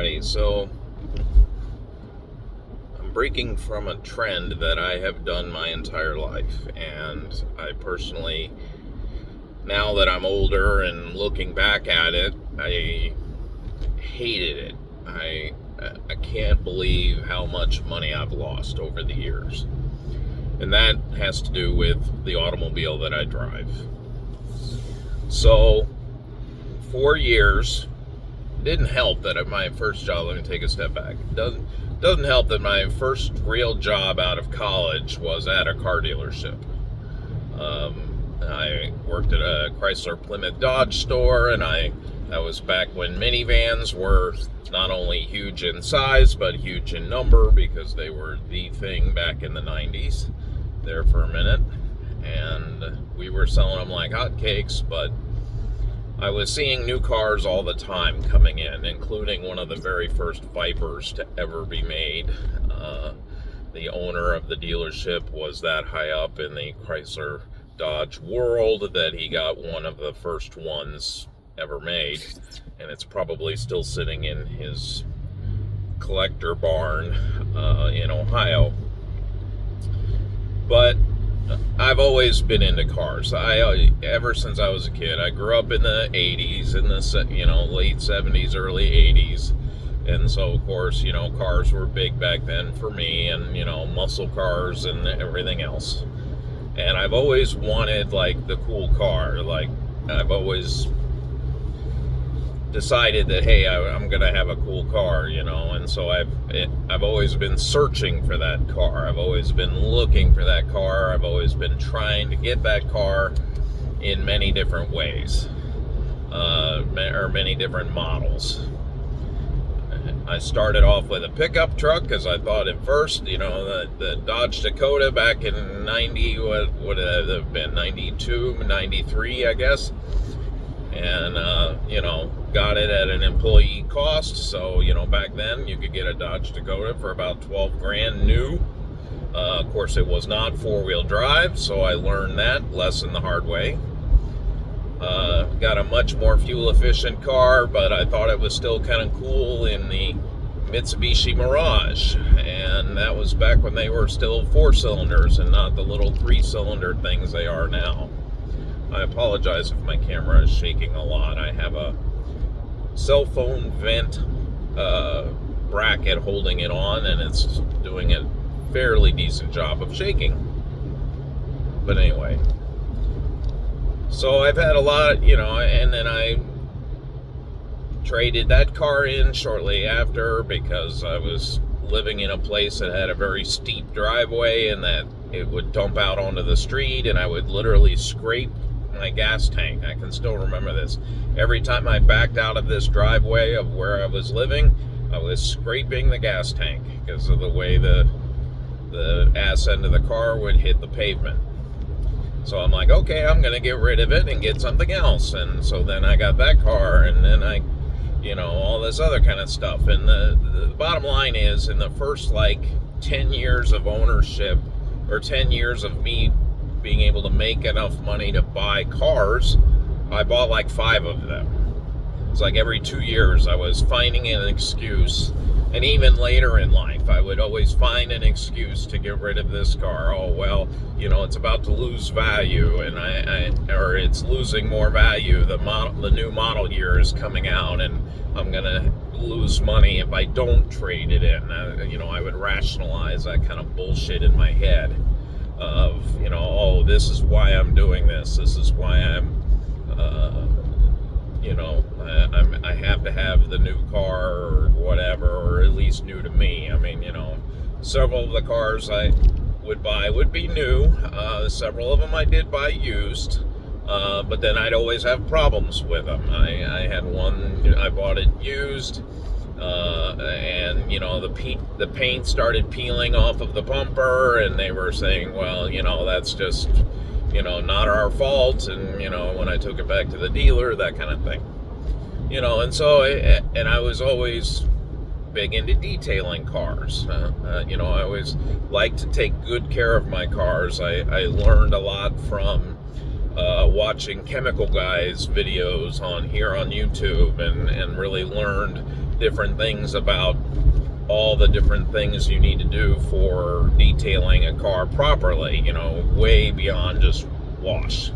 Alrighty, so I'm breaking from a trend that I have done my entire life, and I personally, now that I'm older and looking back at it, I hated it. I can't believe how much money I've lost over the years, and that has to do with the automobile that I drive. So, 4 years. Didn't help that at my first job, let me take a step back. Doesn't help that my first real job out of college was at a car dealership. I worked at a Chrysler Plymouth Dodge store, and that was back when minivans were not only huge in size, but huge in number, because they were the thing back in the 90s there for a minute. And we were selling them like hotcakes, but I was seeing new cars all the time coming in, including one of the very first Vipers to ever be made. The owner of the dealership was that high up in the Chrysler Dodge world that he got one of the first ones ever made, and it's probably still sitting in his collector barn in Ohio. But I've always been into cars. Ever since I was a kid. I grew up in the 80s, in the late 70s, early 80s. And so, of course, cars were big back then for me, and, muscle cars and everything else. And I've always wanted, like, the cool car. Like, I've always decided that, hey, I'm gonna have a cool car, and so I've always been searching for that car. I've always been looking for that car. I've always been trying to get that car in many different ways, or many different models. I started off with a pickup truck because I thought at first, the Dodge Dakota back in 90, what would it have been, 92, 93, I guess. And, got it at an employee cost. So, back then you could get a Dodge Dakota for about 12 grand new. Of course, it was not four-wheel drive, so I learned that lesson the hard way. Got a much more fuel-efficient car, but I thought it was still kind of cool in the Mitsubishi Mirage. And that was back when they were still 4 cylinders and not the little 3-cylinder things they are now. I apologize if my camera is shaking a lot. I have a cell phone vent bracket holding it on, and it's doing a fairly decent job of shaking. But anyway, so I've had a lot, and then I traded that car in shortly after because I was living in a place that had a very steep driveway and that it would dump out onto the street, and I would literally scrape my gas tank. I can still remember this. Every time I backed out of this driveway of where I was living, I was scraping the gas tank because of the way the ass end of the car would hit the pavement. So I'm like, okay, I'm going to get rid of it and get something else. And so then I got that car, and then I, all this other kind of stuff. And the bottom line is, in the first 10 years of ownership, or 10 years of me being able to make enough money to buy cars, I bought 5 of them. It's like every 2 years I was finding an excuse, and even later in life I would always find an excuse to get rid of this car. Oh, well, it's about to lose value, and or it's losing more value. The new model year is coming out, and I'm gonna lose money if I don't trade it in. I would rationalize that kind of bullshit in my head of, oh, this is why I'm doing this. This is why I have to have the new car or whatever, or at least new to me. I mean, several of the cars I would buy would be new. Several of them I did buy used, but then I'd always have problems with them. I had one, I bought it used, and the paint started peeling off of the bumper, and they were saying, well, that's just not our fault, and when I took it back to the dealer, that kind of thing, and so and I was always big into detailing cars. I always like to take good care of my cars. I learned a lot from watching Chemical Guys videos on YouTube, and really learned different things about all the different things you need to do for detailing a car properly, way beyond just wash.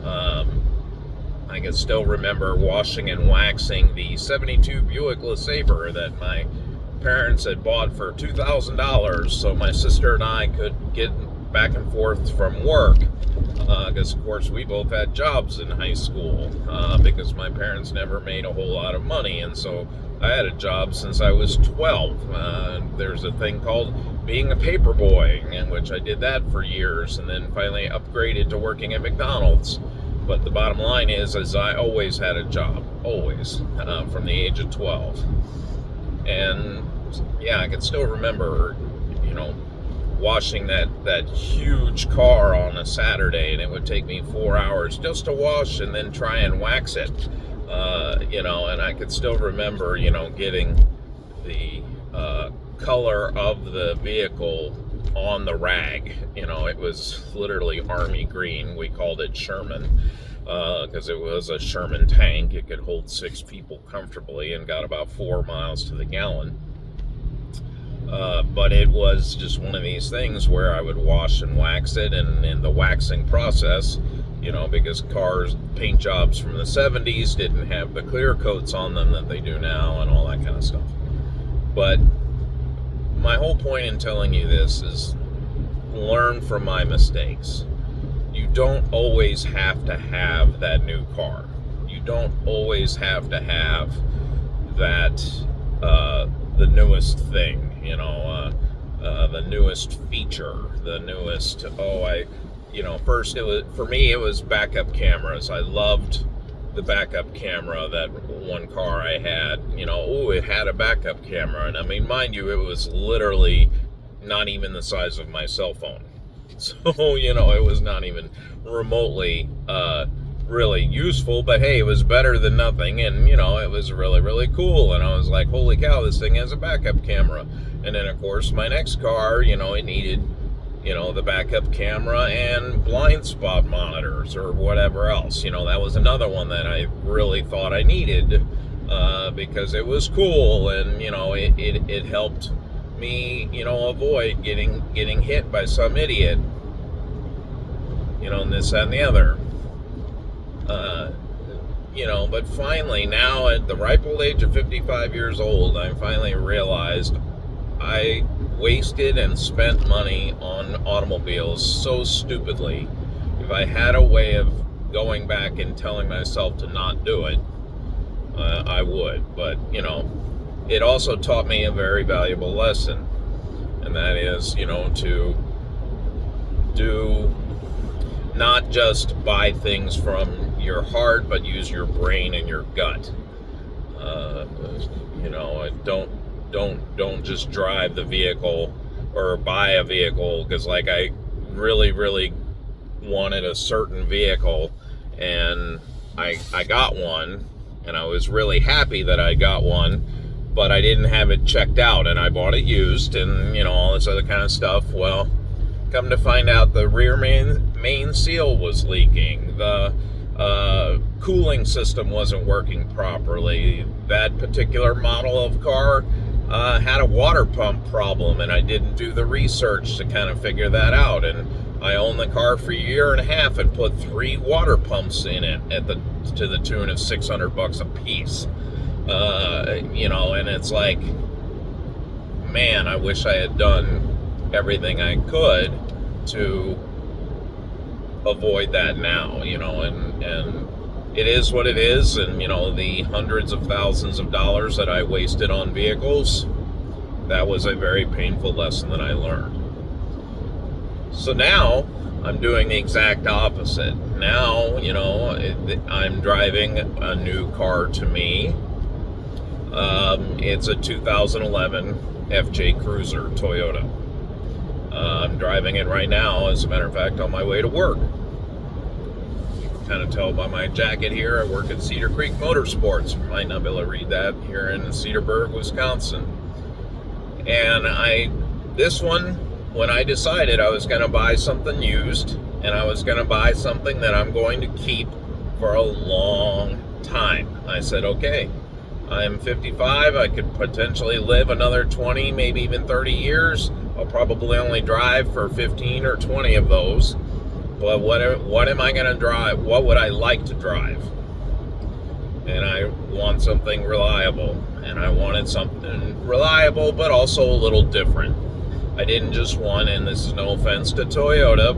I can still remember washing and waxing the 72 Buick LeSabre that my parents had bought for $2,000 so my sister and I could get back and forth from work, because of course we both had jobs in high school, because my parents never made a whole lot of money, and so I had a job since I was 12. There's a thing called being a paper boy, in which I did that for years, and then finally upgraded to working at McDonald's. But the bottom line is I always had a job, always, from the age of 12. And yeah, I can still remember, washing that huge car on a Saturday, and it would take me 4 hours just to wash and then try and wax it. And I could still remember, getting the color of the vehicle on the rag. It was literally army green. We called it Sherman, because it was a Sherman tank. It could hold 6 people comfortably and got about 4 miles to the gallon. But it was just one of these things where I would wash and wax it, and in the waxing process, because cars, paint jobs from the 70s didn't have the clear coats on them that they do now and all that kind of stuff. But my whole point in telling you this is learn from my mistakes. You don't always have to have that new car. You don't always have to have that, the newest thing, the newest feature, the newest, first for me it was backup cameras. I loved the backup camera. That one car I had, it had a backup camera, and I mean, mind you, it was literally not even the size of my cell phone. So, it was not even remotely really useful, but hey, it was better than nothing, and it was really, really cool, and I was like, holy cow, this thing has a backup camera. And then of course my next car, it needed, the backup camera and blind spot monitors or whatever else. That was another one that I really thought I needed, because it was cool, and it helped me, avoid getting hit by some idiot, and this, that, and the other. But finally, now at the ripe old age of 55 years old, I finally realized I wasted and spent money on automobiles so stupidly. If I had a way of going back and telling myself to not do it, I would. But, it also taught me a very valuable lesson, and that is, to do not just buy things from your heart, but use your brain and your gut. Don't just drive the vehicle or buy a vehicle because, like, I really, really wanted a certain vehicle, and I got one, and I was really happy that I got one, but I didn't have it checked out, and I bought it used, and all this other kind of stuff. Well, come to find out, the rear main seal was leaking. The cooling system wasn't working properly. That particular model of car had a water pump problem, and I didn't do the research to kind of figure that out. And I owned the car for a year and a half and put 3 water pumps in it to the tune of $600 a piece. And it's like, man, I wish I had done everything I could to avoid that now, and it is what it is. And the hundreds of thousands of dollars that I wasted on vehicles, that was a very painful lesson that I learned. So now I'm doing the exact opposite. Now, I'm driving a new car to me. It's a 2011 FJ Cruiser Toyota. I'm driving it right now, as a matter of fact, on my way to work. You can kind of tell by my jacket here, I work at Cedar Creek Motorsports. You might not be able to read that here in Cedarburg, Wisconsin. And this one, when I decided I was going to buy something used, and I was going to buy something that I'm going to keep for a long time, I said, okay, I'm 55. I could potentially live another 20, maybe even 30 years. I'll probably only drive for 15 or 20 of those. But what am I going to drive? What would I like to drive? And I want something reliable. And I wanted something reliable, but also a little different. I didn't just want, and this is no offense to Toyota,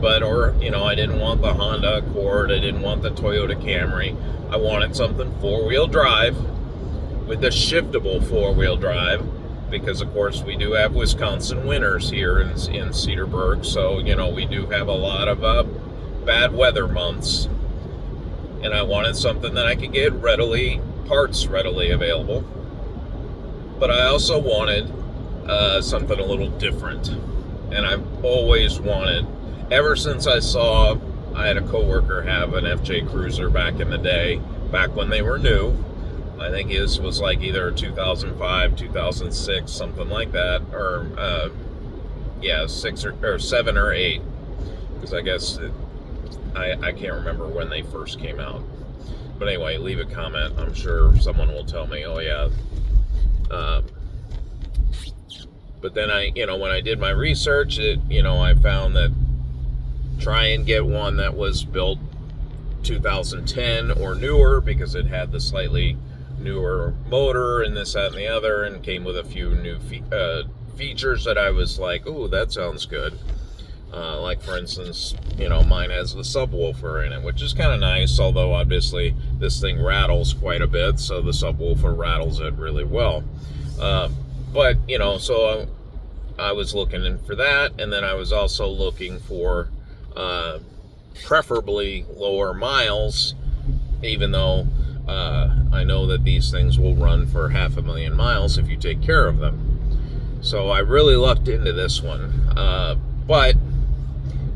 I didn't want the Honda Accord. I didn't want the Toyota Camry. I wanted something four-wheel drive with a shiftable four-wheel drive, because of course we do have Wisconsin winters here in Cedarburg, so we do have a lot of bad weather months, and I wanted something that I could get parts readily available, but I also wanted something a little different. And I've always wanted, ever since I had a coworker have an FJ Cruiser back in the day, back when they were new. I think his was like either 2005, 2006, something like that, or 6 or 7 or 8, because I guess I can't remember when they first came out. But anyway, leave a comment. I'm sure someone will tell me, oh yeah. But then when I did my research, I found that try and get one that was built 2010 or newer, because it had the slightly newer motor and this, that, and the other, and came with a few new features that I was like, ooh, that sounds good. Like, for instance, mine has the subwoofer in it, which is kind of nice, although obviously this thing rattles quite a bit, so the subwoofer rattles it really well. But, so I was looking for that, and then I was also looking for preferably lower miles, even though I know that these things will run for 500,000 miles if you take care of them. So I really lucked into this one, but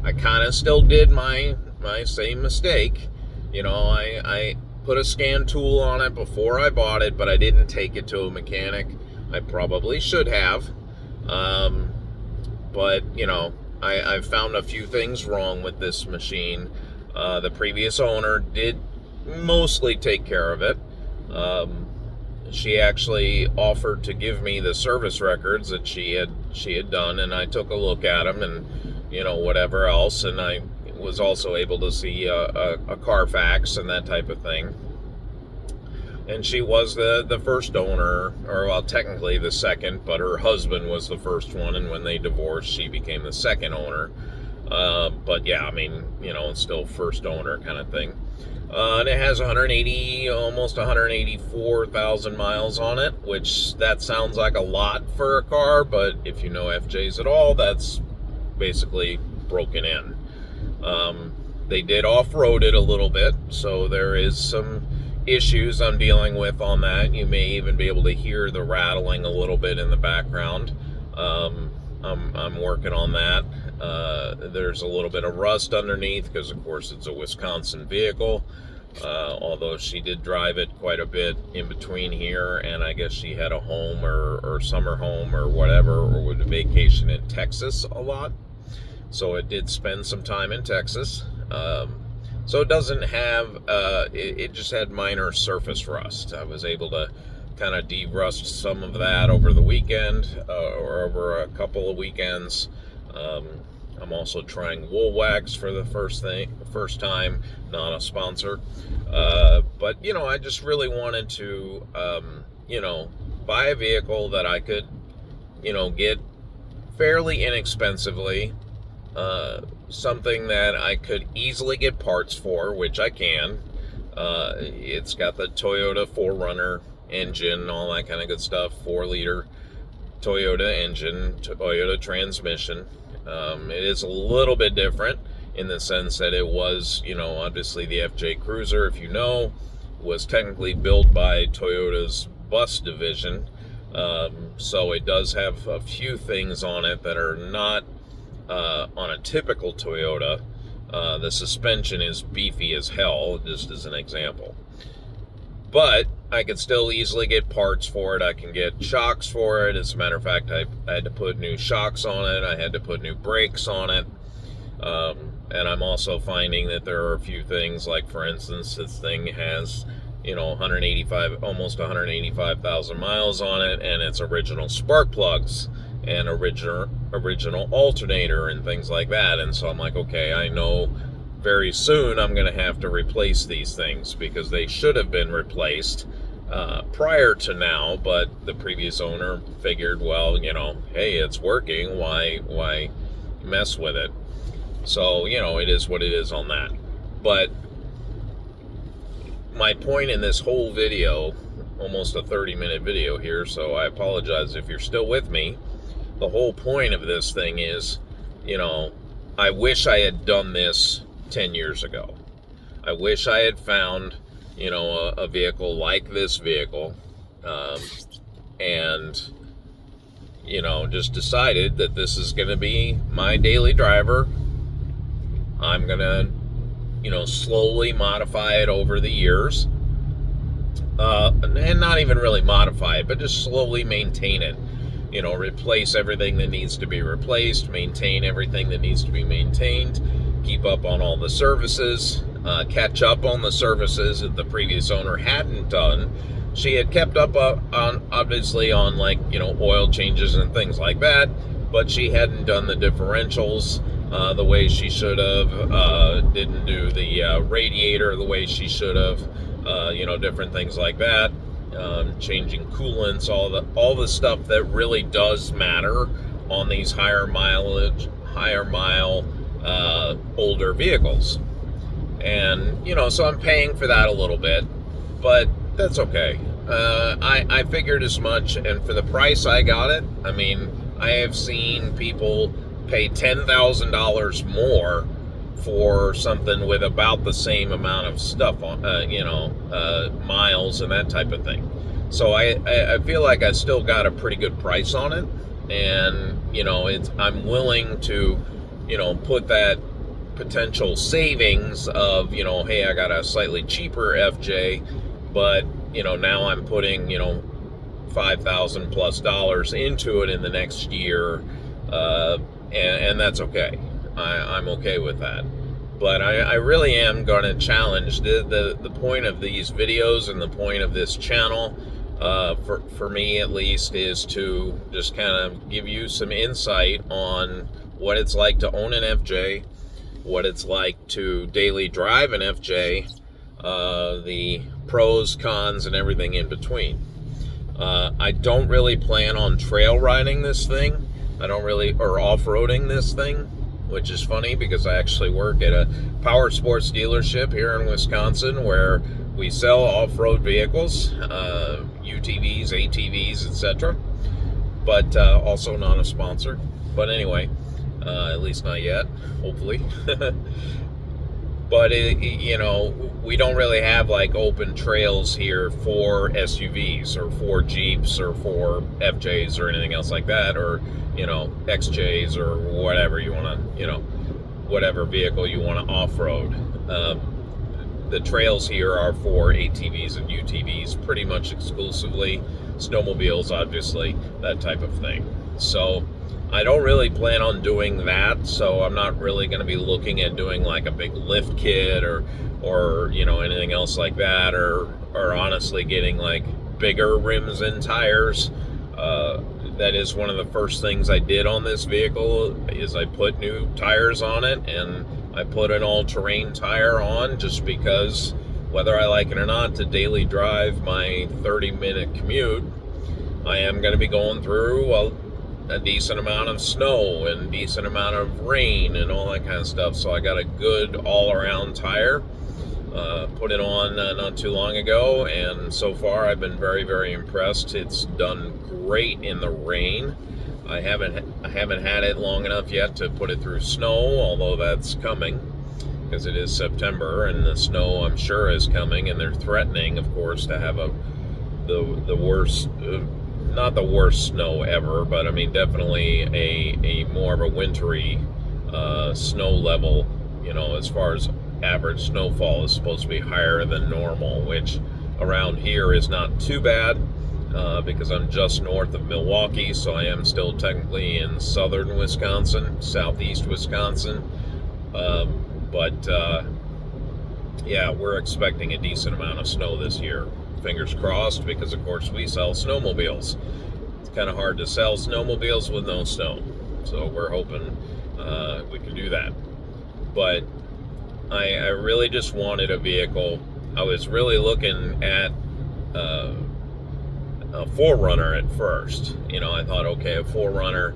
I kind of still did my same mistake. I put a scan tool on it before I bought it, but I didn't take it to a mechanic. I probably should have. But I found a few things wrong with this machine. The previous owner did mostly take care of it. She actually offered to give me the service records that she had done, and I took a look at them, and whatever else, and I was also able to see a Carfax and that type of thing. And she was the first owner, or well, technically the second, but her husband was the first one, and when they divorced, she became the second owner. But yeah, I mean, it's still first owner kind of thing. And it has almost 184,000 miles on it, which that sounds like a lot for a car, but if you know FJs at all, that's basically broken in. They did off-road it a little bit, so there is some issues I'm dealing with on that. You may even be able to hear the rattling a little bit in the background. I'm working on that. There's a little bit of rust underneath because, of course, it's a Wisconsin vehicle. Although she did drive it quite a bit in between here, and I guess she had a home or summer home or whatever, or would vacation in Texas a lot. So it did spend some time in Texas. So it doesn't have, it just had minor surface rust. I was able to kind of de-rust some of that over the weekend, or over a couple of weekends. I'm also trying Wool Wax for the first time, not a sponsor. But, I just really wanted to, buy a vehicle that I could, get fairly inexpensively, something that I could easily get parts for, which I can. It's got the Toyota 4Runner engine, all that kind of good stuff, 4-liter Toyota engine, Toyota transmission. It is a little bit different in the sense that it was, obviously the FJ Cruiser, if you know, was technically built by Toyota's bus division. So it does have a few things on it that are not on a typical Toyota. The suspension is beefy as hell, just as an example. But I can still easily get parts for it. I can get shocks for it. As a matter of fact, I had to put new shocks on it. I had to put new brakes on it. And I'm also finding that there are a few things, like, for instance, this thing has 185, almost 185,000 miles on it, and it's original spark plugs and original alternator and things like that. And so I'm like, okay, I know very soon I'm going to have to replace these things, because they should have been replaced prior to now, but the previous owner figured, well, hey, it's working, why mess with it? So, it is what it is on that. But my point in this whole video, almost a 30-minute video here, so I apologize if you're still with me. The whole point of this thing is, I wish I had done this 10 years ago. I wish I had found, a vehicle like this vehicle, and, just decided that this is going to be my daily driver. I'm going to, slowly modify it over the years, and not even really modify it, but just slowly maintain it. Replace everything that needs to be replaced, maintain everything that needs to be maintained, keep up on all the services, catch up on the services that the previous owner hadn't done. She had kept up on, obviously, on oil changes and things like that, but she hadn't done the differentials the way she should have, didn't do the radiator the way she should have, different things like that. Changing coolants, all the stuff that really does matter on these higher mile, older vehicles. And, so I'm paying for that a little bit, but that's okay. I figured as much, and for the price I got it, I have seen people pay $10,000 more for something with about the same amount of stuff on, miles and that type of thing. So I feel like I still got a pretty good price on it, and I'm willing to, put that potential savings of, hey, I got a slightly cheaper FJ, but now I'm putting $5,000 plus into it in the next year, and that's okay. I'm okay with that. But I really am going to challenge the point of these videos, and the point of this channel, for me at least, is to just kind of give you some insight on what it's like to own an FJ, what it's like to daily drive an FJ, the pros, cons, and everything in between. I don't really plan on trail riding this thing. Or off-roading this thing, which is funny because I actually work at a power sports dealership here in Wisconsin where we sell off-road vehicles, UTVs, ATVs, etc. But also not a sponsor. But anyway, at least not yet, hopefully. But we don't really have open trails here for SUVs or for Jeeps or for FJs or anything else like that, or XJs or whatever you want to, whatever vehicle you want to off-road. The trails here are for ATVs and UTVs pretty much exclusively, snowmobiles obviously, that type of thing. So I don't really plan on doing that, so I'm not really going to be looking at doing a big lift kit or anything else like that, or honestly getting bigger rims and tires. That is one of the first things I did on this vehicle, is I put new tires on it, and I put an all-terrain tire on just because, whether I like it or not, to daily drive my 30-minute commute, I am going to be going through a decent amount of snow and decent amount of rain and all that kind of stuff. So I got a good all-around tire. Put it on not too long ago, and so far I've been very, very impressed. It's done great in the rain. I haven't had it long enough yet to put it through snow, although that's coming, because it is September and the snow, I'm sure, is coming, and they're threatening, of course, to have the worst, not the worst snow ever, but definitely a more of a wintry snow level. As far as average snowfall is supposed to be higher than normal, which around here is not too bad, because I'm just north of Milwaukee, so I am still technically in southern Wisconsin, southeast Wisconsin. But yeah, we're expecting a decent amount of snow this year. Fingers crossed, because of course we sell snowmobiles. It's kind of hard to sell snowmobiles with no snow, so we're hoping we can do that. But I really just wanted a vehicle. I was really looking at a 4Runner at first. I thought, okay, a 4Runner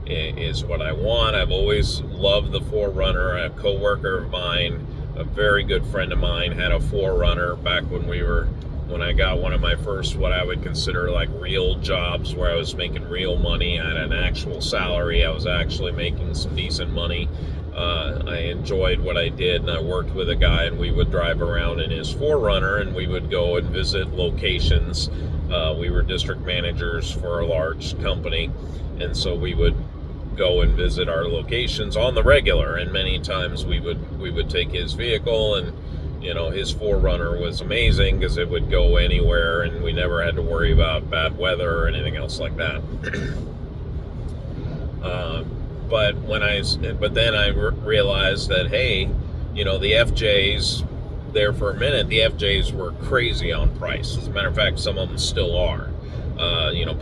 is what I want. I've always loved the 4Runner. A coworker of mine, a very good friend of mine, had a 4Runner back when I got one of my first, what I would consider like real jobs, where I was making real money. I had an actual salary. I was actually making some decent money. I enjoyed what I did, and I worked with a guy, and we would drive around in his 4Runner, and we would go and visit locations. We were district managers for a large company, and so we would go and visit our locations on the regular, and many times we would take his vehicle, and his 4Runner was amazing because it would go anywhere, and we never had to worry about bad weather or anything else like that. But then I realized that, hey, the FJs, there for a minute, the FJs were crazy on price. As a matter of fact, some of them still are.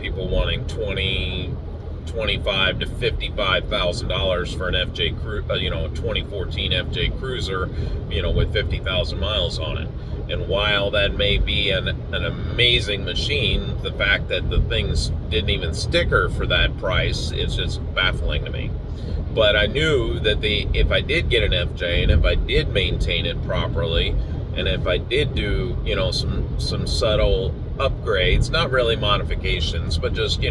People wanting $25,000 to $55,000 for an FJ, a 2014 FJ Cruiser, with 50,000 miles on it. And while that may be an amazing machine, the fact that the things didn't even sticker for that price is just baffling to me. But I knew that if I did get an FJ, and if I did maintain it properly, and if I did do, some subtle upgrades, not really modifications, but just,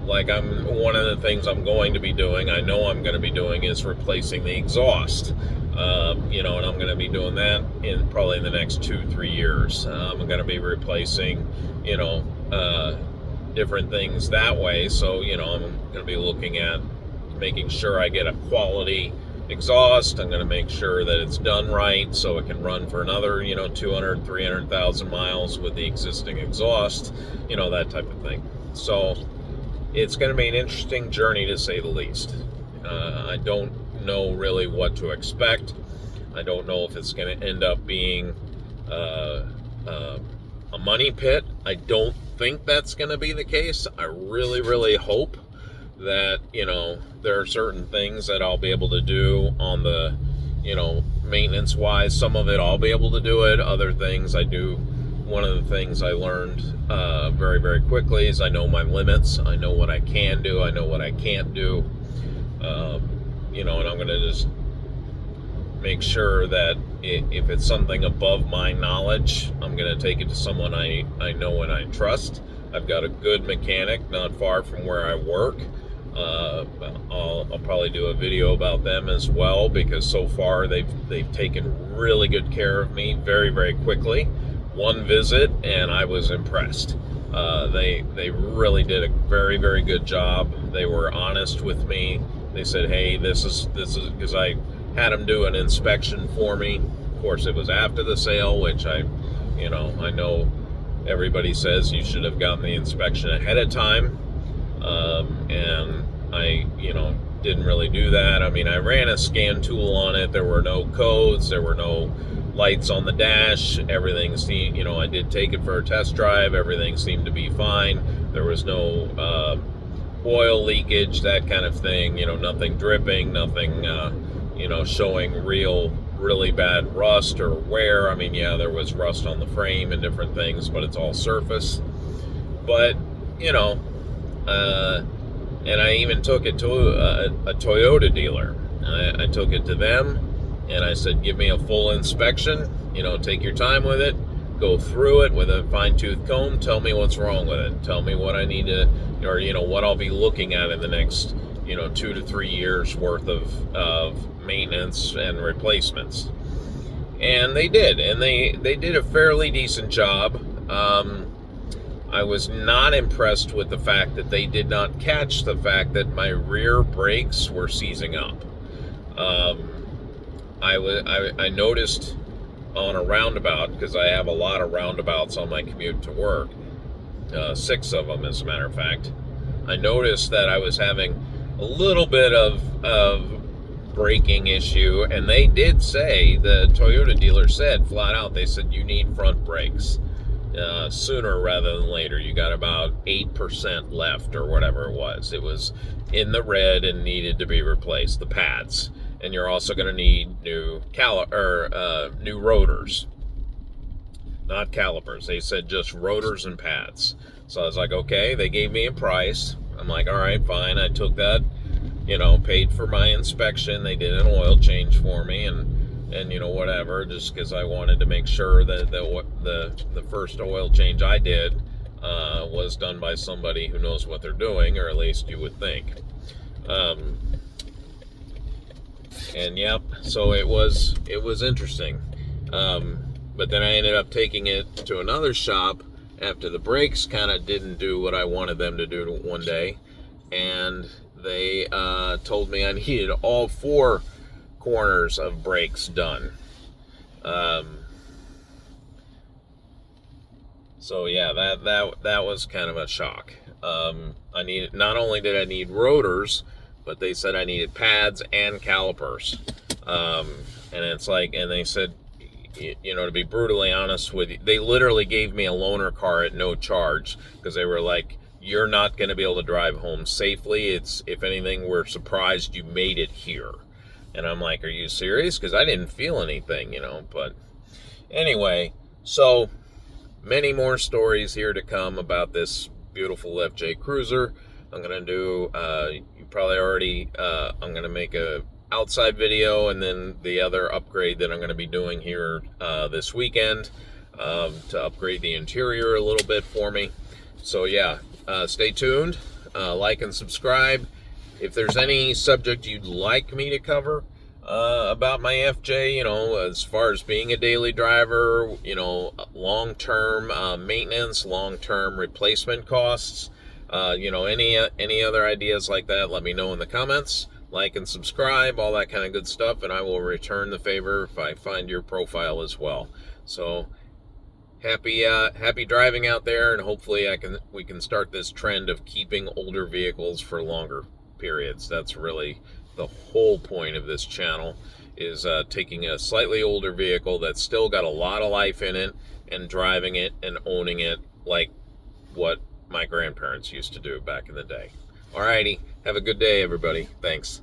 like one of the things I'm going to be doing, I know I'm going to be doing, is replacing the exhaust. And I'm going to be doing that probably in the next 2-3 years. I'm going to be replacing, different things that way. So, I'm going to be looking at making sure I get a quality exhaust. I'm going to make sure that it's done right so it can run for another, 200, 300,000 miles with the existing exhaust, that type of thing. So it's going to be an interesting journey, to say the least. I don't know really what to expect. I don't know if it's going to end up being a money pit. I don't think that's going to be the case. I really, really hope that, there are certain things that I'll be able to do on the, maintenance wise. Some of it I'll be able to do it. Other things I do. One of the things I learned very, very quickly is I know my limits. I know what I can do. I know what I can't do. And I'm going to just make sure that if it's something above my knowledge, I'm going to take it to someone I know and I trust. I've got a good mechanic not far from where I work. I'll probably do a video about them as well, because so far they've taken really good care of me very, very quickly. One visit and I was impressed. They really did a very, very good job. They were honest with me. They said, hey, this is because I had them do an inspection for me. Of course, it was after the sale, which I know everybody says you should have gotten the inspection ahead of time. And I, didn't really do that. I mean, I ran a scan tool on it. There were no codes. There were no lights on the dash. Everything seemed, I did take it for a test drive. Everything seemed to be fine. There was no oil leakage, that kind of thing. Nothing dripping, nothing, showing really bad rust or wear. I mean, yeah, there was rust on the frame and different things, but it's all surface. But, and I even took it to a Toyota dealer. I took it to them, and I said, give me a full inspection, take your time with it, go through it with a fine-tooth comb, tell me what's wrong with it, tell me what I need to, or, what I'll be looking at in the next, 2 to 3 years worth of maintenance and replacements. And they did, and they did a fairly decent job. I was not impressed with the fact that they did not catch the fact that my rear brakes were seizing up. I noticed on a roundabout, because I have a lot of roundabouts on my commute to work, 6 of them as a matter of fact. I noticed that I was having a little bit of braking issue, and they did say, the Toyota dealer said flat out, they said you need front brakes sooner rather than later. You got about 8% left or whatever it was. It was in the red and needed to be replaced, the pads. And you're also going to need new new rotors, not calipers. They said just rotors and pads. So I was like, okay. They gave me a price. I'm like, all right, fine. I took that, paid for my inspection. They did an oil change for me, and whatever, just because I wanted to make sure that the first oil change I did was done by somebody who knows what they're doing, or at least you would think. And yep, so it was interesting. But then I ended up taking it to another shop after the brakes kind of didn't do what I wanted them to do one day, and they told me I needed all 4 corners of brakes done. So yeah, that was kind of a shock. Not only did I need rotors, but they said I needed pads and calipers. And it's like, and they said, to be brutally honest with you, they literally gave me a loaner car at no charge, because they were like, you're not going to be able to drive home safely. If anything, we're surprised you made it here. And I'm like, are you serious? Because I didn't feel anything, But anyway, so many more stories here to come about this beautiful FJ Cruiser. I'm going to do, you probably already, I'm going to make a outside video, and then the other upgrade that I'm going to be doing here this weekend to upgrade the interior a little bit for me. So yeah, stay tuned, like and subscribe. If there's any subject you'd like me to cover about my FJ, as far as being a daily driver, long-term maintenance, long-term replacement costs, any other ideas like that, let me know in the comments. Like and subscribe, all that kind of good stuff, and I will return the favor if I find your profile as well. So happy driving out there, and hopefully we can start this trend of keeping older vehicles for longer periods. That's really the whole point of this channel, is taking a slightly older vehicle that's still got a lot of life in it and driving it and owning it like what my grandparents used to do back in the day. Alrighty, have a good day, everybody. Thanks.